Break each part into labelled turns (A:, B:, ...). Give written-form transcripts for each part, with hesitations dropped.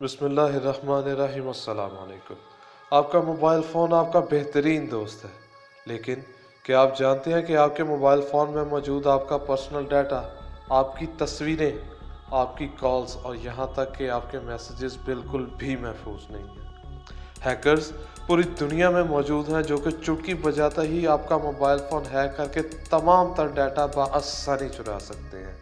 A: بسم اللہ الرحمن الرحیم۔ السلام علیکم۔ آپ کا موبائل فون آپ کا بہترین دوست ہے، لیکن کیا آپ جانتے ہیں کہ آپ کے موبائل فون میں موجود آپ کا پرسنل ڈیٹا، آپ کی تصویریں، آپ کی کالز اور یہاں تک کہ آپ کے میسیجز بالکل بھی محفوظ نہیں ہیں۔ ہیکرز پوری دنیا میں موجود ہیں جو کہ چٹکی بجاتا ہی آپ کا موبائل فون ہیک کر کے تمام تر ڈیٹا بآسانی چرا سکتے ہیں۔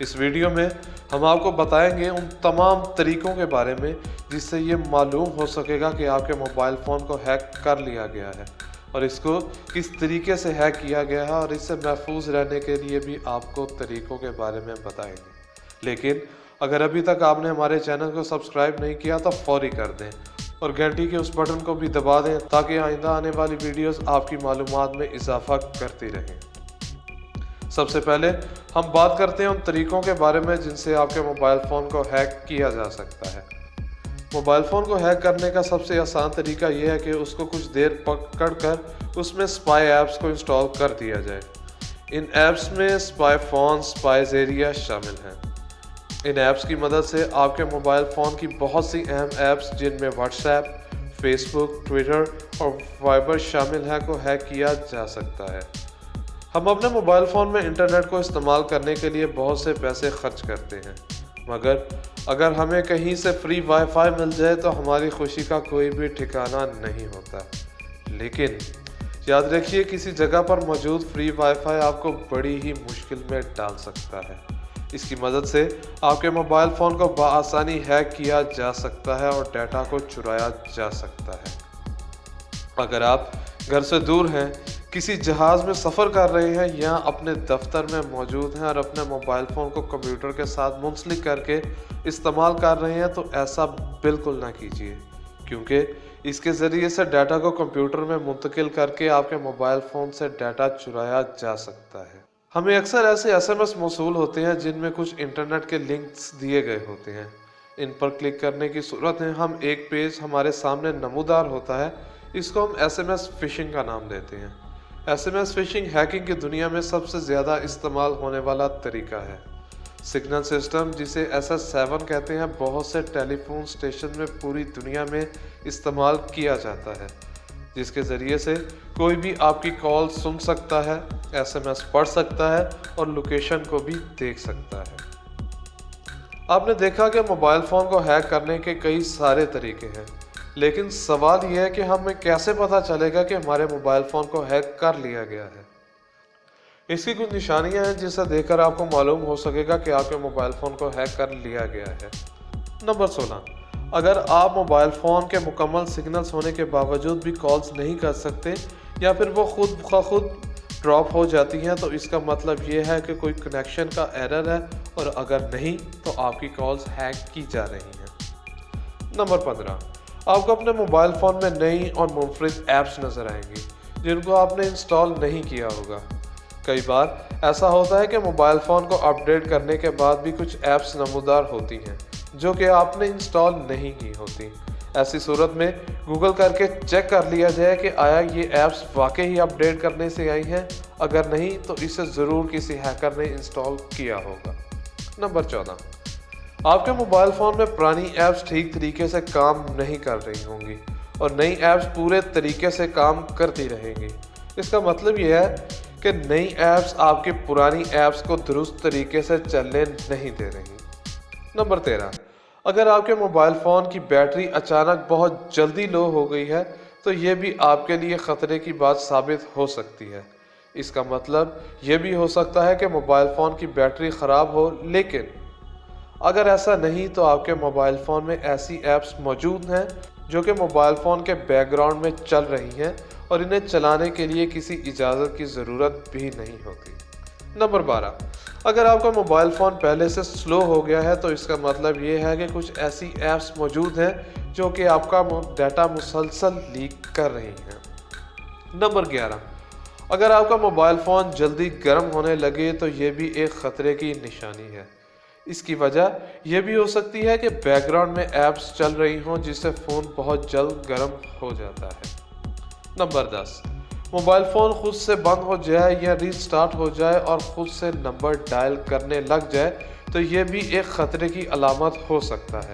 A: اس ویڈیو میں ہم آپ کو بتائیں گے ان تمام طریقوں کے بارے میں جس سے یہ معلوم ہو سکے گا کہ آپ کے موبائل فون کو ہیک کر لیا گیا ہے، اور اس کو کس طریقے سے ہیک کیا گیا ہے، اور اس سے محفوظ رہنے کے لیے بھی آپ کو طریقوں کے بارے میں بتائیں گے۔ لیکن اگر ابھی تک آپ نے ہمارے چینل کو سبسکرائب نہیں کیا تو فوری کر دیں اور گھنٹی کے اس بٹن کو بھی دبا دیں تاکہ آئندہ آنے والی ویڈیوز آپ کی معلومات میں اضافہ کرتی رہیں۔ سب سے پہلے ہم بات کرتے ہیں ان طریقوں کے بارے میں جن سے آپ کے موبائل فون کو ہیک کیا جا سکتا ہے۔ موبائل فون کو ہیک کرنے کا سب سے آسان طریقہ یہ ہے کہ اس کو کچھ دیر پکڑ کر اس میں اسپائی ایپس کو انسٹال کر دیا جائے۔ ان ایپس میں اسپائی فون، اسپائی ایریا شامل ہیں۔ ان ایپس کی مدد سے آپ کے موبائل فون کی بہت سی اہم ایپس جن میں واٹس ایپ، فیس بک، ٹویٹر اور وائبر شامل ہیں کو ہیک کیا جا سکتا ہے۔ ہم اپنے موبائل فون میں انٹرنیٹ کو استعمال کرنے کے لیے بہت سے پیسے خرچ کرتے ہیں، مگر اگر ہمیں کہیں سے فری وائی فائی مل جائے تو ہماری خوشی کا کوئی بھی ٹھکانہ نہیں ہوتا۔ لیکن یاد رکھیے، کسی جگہ پر موجود فری وائی فائی آپ کو بڑی ہی مشکل میں ڈال سکتا ہے۔ اس کی مدد سے آپ کے موبائل فون کو بآسانی ہیک کیا جا سکتا ہے اور ڈیٹا کو چرایا جا سکتا ہے۔ اگر آپ گھر سے دور ہیں، کسی جہاز میں سفر کر رہے ہیں یا اپنے دفتر میں موجود ہیں اور اپنے موبائل فون کو کمپیوٹر کے ساتھ منسلک کر کے استعمال کر رہے ہیں تو ایسا بالکل نہ کیجیے، کیونکہ اس کے ذریعے سے ڈیٹا کو کمپیوٹر میں منتقل کر کے آپ کے موبائل فون سے ڈیٹا چرایا جا سکتا ہے۔ ہمیں اکثر ایسے SMS موصول ہوتے ہیں جن میں کچھ انٹرنیٹ کے لنکس دیے گئے ہوتے ہیں۔ ان پر کلک کرنے کی صورت میں ہم ایک پیج ہمارے سامنے نمودار ہوتا ہے، اس کو ہم SMS فشنگ کا نام دیتے ہیں۔ SMS فشنگ ہیکنگ کی دنیا میں سب سے زیادہ استعمال ہونے والا طریقہ ہے۔ سگنل سسٹم، جسے SS7 کہتے ہیں، بہت سے ٹیلی فون اسٹیشن میں پوری دنیا میں استعمال کیا جاتا ہے، جس کے ذریعے سے کوئی بھی آپ کی کال سن سکتا ہے، SMS پڑھ سکتا ہے اور لوکیشن کو بھی دیکھ سکتا ہے۔ آپ نے دیکھا کہ موبائل فون کو ہیک کرنے کے کئی سارے طریقے ہیں، لیکن سوال یہ ہے کہ ہمیں کیسے پتہ چلے گا کہ ہمارے موبائل فون کو ہیک کر لیا گیا ہے؟ اس کی کچھ نشانیاں ہیں جسے دیکھ کر آپ کو معلوم ہو سکے گا کہ آپ کے موبائل فون کو ہیک کر لیا گیا ہے۔ نمبر 16، اگر آپ موبائل فون کے مکمل سگنلز ہونے کے باوجود بھی کالز نہیں کر سکتے یا پھر وہ خود بخود ڈراپ ہو جاتی ہیں تو اس کا مطلب یہ ہے کہ کوئی کنیکشن کا ایرر ہے، اور اگر نہیں تو آپ کی کالز ہیک کی جا رہی ہیں۔ نمبر 15، آپ کو اپنے موبائل فون میں نئی اور منفرد ایپس نظر آئیں گی جن کو آپ نے انسٹال نہیں کیا ہوگا۔ کئی بار ایسا ہوتا ہے کہ موبائل فون کو اپ ڈیٹ کرنے کے بعد بھی کچھ ایپس نمودار ہوتی ہیں جو کہ آپ نے انسٹال نہیں کی ہوتی۔ ایسی صورت میں گوگل کر کے چیک کر لیا جائے کہ آیا یہ ایپس واقعی اپ ڈیٹ کرنے سے آئی ہیں، اگر نہیں تو اسے ضرور کسی ہیکر نے انسٹال کیا ہوگا۔ نمبر 14، آپ کے موبائل فون میں پرانی ایپس ٹھیک طریقے سے کام نہیں کر رہی ہوں گی اور نئی ایپس پورے طریقے سے کام کرتی رہیں گی۔ اس کا مطلب یہ ہے کہ نئی ایپس آپ کی پرانی ایپس کو درست طریقے سے چلنے نہیں دے رہی۔ نمبر 13، اگر آپ کے موبائل فون کی بیٹری اچانک بہت جلدی لو ہو گئی ہے تو یہ بھی آپ کے لیے خطرے کی بات ثابت ہو سکتی ہے۔ اس کا مطلب یہ بھی ہو سکتا ہے کہ موبائل فون کی بیٹری خراب ہو، لیکن اگر ایسا نہیں تو آپ کے موبائل فون میں ایسی ایپس موجود ہیں جو کہ موبائل فون کے بیک گراؤنڈ میں چل رہی ہیں اور انہیں چلانے کے لیے کسی اجازت کی ضرورت بھی نہیں ہوتی۔ نمبر 12، اگر آپ کا موبائل فون پہلے سے سلو ہو گیا ہے تو اس کا مطلب یہ ہے کہ کچھ ایسی ایپس موجود ہیں جو کہ آپ کا ڈیٹا مسلسل لیک کر رہی ہیں۔ نمبر 11، اگر آپ کا موبائل فون جلدی گرم ہونے لگے تو یہ بھی ایک خطرے کی نشانی ہے۔ اس کی وجہ یہ بھی ہو سکتی ہے کہ بیک گراؤنڈ میں ایپس چل رہی ہوں جس سے فون بہت جلد گرم ہو جاتا ہے۔ نمبر 10، موبائل فون خود سے بند ہو جائے یا ری سٹارٹ ہو جائے اور خود سے نمبر ڈائل کرنے لگ جائے تو یہ بھی ایک خطرے کی علامت ہو سکتا ہے۔